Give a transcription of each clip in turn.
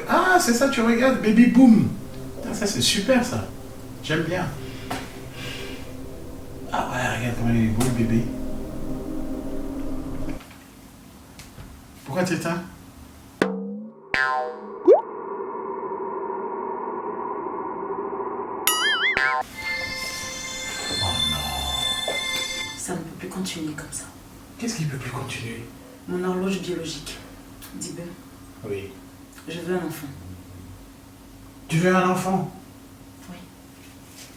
Ah, c'est ça, tu regardes Baby Boom. Putain, ça, c'est super, ça. J'aime bien. Ah ouais, regarde comment il est beau, le bébé. Pourquoi tu éteins? Ça ne peut plus continuer comme ça. Qu'est-ce qui ne peut plus continuer? Mon horloge biologique. Dis ben. Oui. Je veux un enfant. Tu veux un enfant? Oui.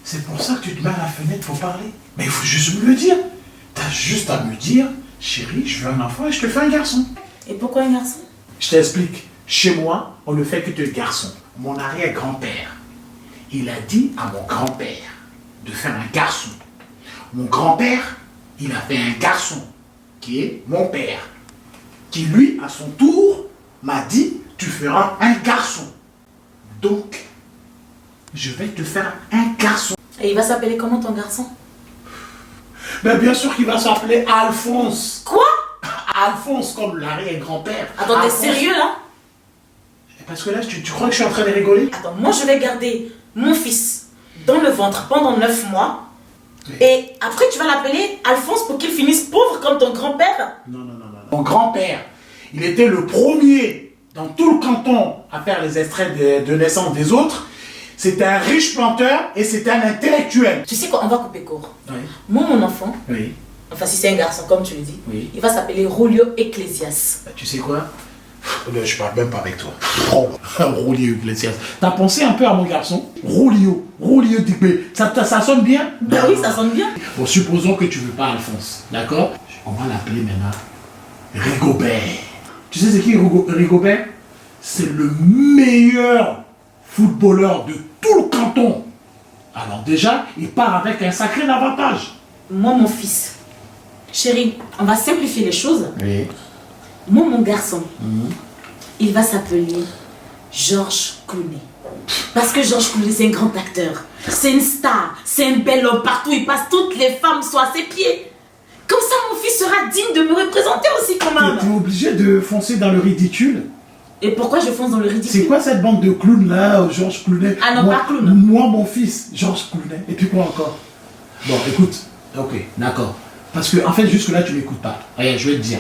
C'est pour ça que tu te mets à la fenêtre pour parler. Mais il faut juste me le dire. T'as juste à me dire, chérie, je veux un enfant et je te fais un garçon. Et pourquoi un garçon? Je t'explique. Chez moi, on ne fait que de garçons. Mon arrière-grand-père, il a dit à mon grand-père de faire un garçon. Mon grand-père, il a fait un garçon, qui est mon père, qui lui, à son tour, m'a dit, tu feras un garçon. Donc, je vais te faire un garçon. Et il va s'appeler comment ton garçon? Ben bien sûr qu'il va s'appeler Alphonse. Quoi? Alphonse comme l'arrière-grand-père. Attends, t'es Alphonse. sérieux là? Parce que là, tu crois que je suis en train de rigoler? Attends, moi je vais garder mon fils dans le ventre pendant 9 mois. Oui. Et après tu vas l'appeler Alphonse pour qu'il finisse pauvre comme ton grand-père? Non. Mon grand-père, il était le premier dans tout le canton à faire les extraits de naissance des autres. C'était un riche planteur et c'était un intellectuel. Tu sais quoi, on va couper court. Oui. Moi, mon enfant, Oui. enfin si c'est un garçon comme tu le dis, Oui. il va s'appeler Rolio Ecclésias. Tu sais quoi? Je parle même pas avec toi. Rolio Iglesias. T'as pensé un peu à mon garçon? Rolio Digbe. Ça sonne bien? Ben oui, ça sonne bien. Bon, supposons que tu veux pas Alphonse. D'accord? On va l'appeler maintenant Rigobert. Tu sais c'est qui Rigobert? C'est le meilleur footballeur de tout le canton. Alors déjà, il part avec un sacré avantage. Moi, mon fils. Chérie, on va simplifier les choses. Oui. Moi, mon garçon, il va s'appeler Georges Clooney. Parce que Georges Clooney, c'est un grand acteur. C'est une star. C'est un bel homme partout. Il passe, toutes les femmes sont à ses pieds. Comme ça, mon fils sera digne de me représenter aussi quand même. Tu es obligé de foncer dans le ridicule. Et pourquoi je fonce dans le ridicule? C'est quoi cette bande de clowns là, Georges Clooney? Ah non, moi, pas clown. Moi, mon fils, Georges Clooney. Et puis quoi encore? Bon, écoute. Ok, d'accord. Parce que, en fait, jusque-là, tu m'écoutes pas. Regarde, je vais te dire.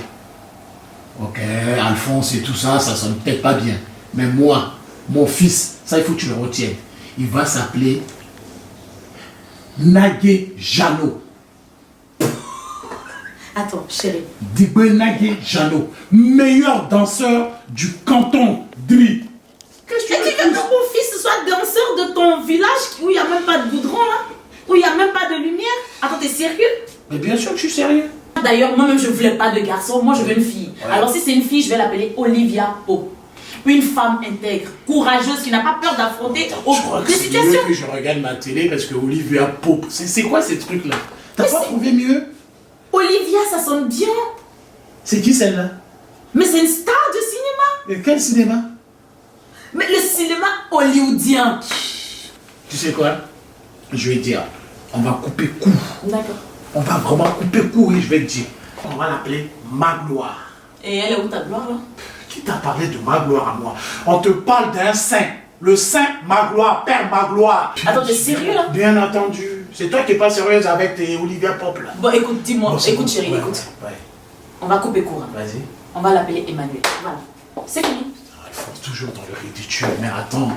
Ok, Alphonse et tout ça, ça sonne peut-être pas bien. Mais moi, mon fils, ça, il faut que tu le retiennes. Il va s'appeler Nagué Jeannot. Attends, chérie. Digbe Nagué Jeannot. Meilleur danseur du canton Dri. Qu'est-ce que Et tu veux que mon fils soit danseur de ton village où il n'y a même pas de goudron là? Où il n'y a même pas de lumière? Attends, t'es sérieux? Mais bien sûr que je suis sérieux. D'ailleurs, moi-même, je ne voulais pas de garçon, moi je veux une fille. Ouais. Alors si c'est une fille, je vais l'appeler Olivia Pope. Une femme intègre, courageuse, qui n'a pas peur d'affronter Je crois que des c'est situations. mieux que je regarde ma télé parce que Olivia Pope, c'est quoi ces trucs-là? T'as Mais pas c'est- trouvé mieux? Olivia, ça sonne bien. C'est qui celle-là? Mais c'est une star de cinéma. Et quel cinéma? Mais le cinéma hollywoodien. Tu sais quoi? Je vais dire, on va couper court. D'accord. On va vraiment couper court et je vais te dire, on va l'appeler Magloire. Et elle est où ta gloire là? Qui t'a parlé de Magloire à moi? On te parle d'un saint. Le saint Magloire, Père Magloire. Attends, t'es sérieux là? Bien entendu. C'est toi qui n'es pas sérieuse avec tes Olivia Pope là. Bon, écoute, dis-moi, Bon, c'est écoute bon. chérie, Ouais, écoute. Ouais, On va couper court. Hein. vas-y. On va l'appeler Emmanuel. Voilà. C'est fini. Il faut toujours dans le ridicule. Mais attends.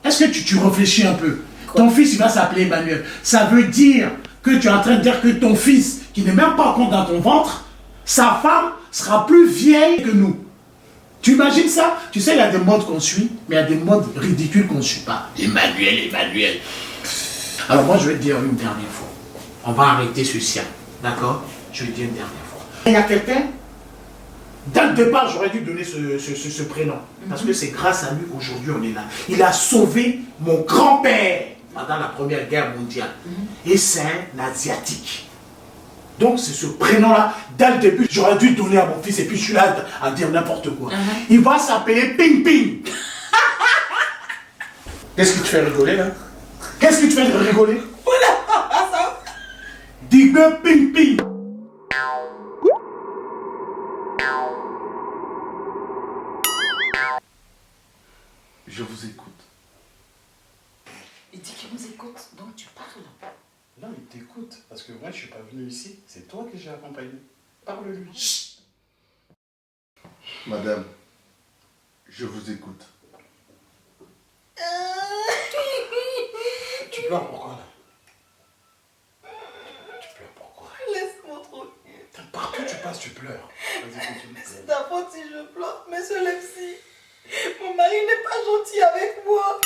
Est-ce que tu réfléchis un peu? Quoi? Ton fils, il va s'appeler Emmanuel. Ça veut dire que tu es en train de dire que ton fils, qui n'est même pas compte dans ton ventre, sa femme sera plus vieille que nous. Tu imagines ça? Tu sais, il y a des modes qu'on suit, mais il y a des modes ridicules qu'on ne suit pas. Emmanuel. Alors moi, je vais te dire une dernière fois. On va arrêter ce sien. D'accord? Je vais te dire une dernière fois. Il y a quelqu'un, dès le départ, j'aurais dû donner ce prénom. Parce que c'est grâce à lui qu'aujourd'hui on est là. Il a sauvé mon grand-père pendant la Première Guerre mondiale. Et c'est un Asiatique. Donc c'est ce prénom-là, dès le début, j'aurais dû donner à mon fils et puis je suis là à dire n'importe quoi. Il va s'appeler Ping Ping. Qu'est-ce que tu fais rigoler là? Qu'est-ce que tu fais rigoler? Digbe Ping Ping. Je vous écoute. Il dit qu'il nous écoute, donc tu parles. Non, il t'écoute. Parce que moi, je suis pas venu ici. C'est toi que j'ai accompagné. Parle-lui. Chut. Madame, je vous écoute. Tu pleures pourquoi là? Tu pleures pourquoi? Laisse-moi tranquille. Partout où tu passes, tu pleures. Vas-y, continue. C'est ta faute si je pleure. Monsieur le psy, mon mari n'est pas gentil avec moi.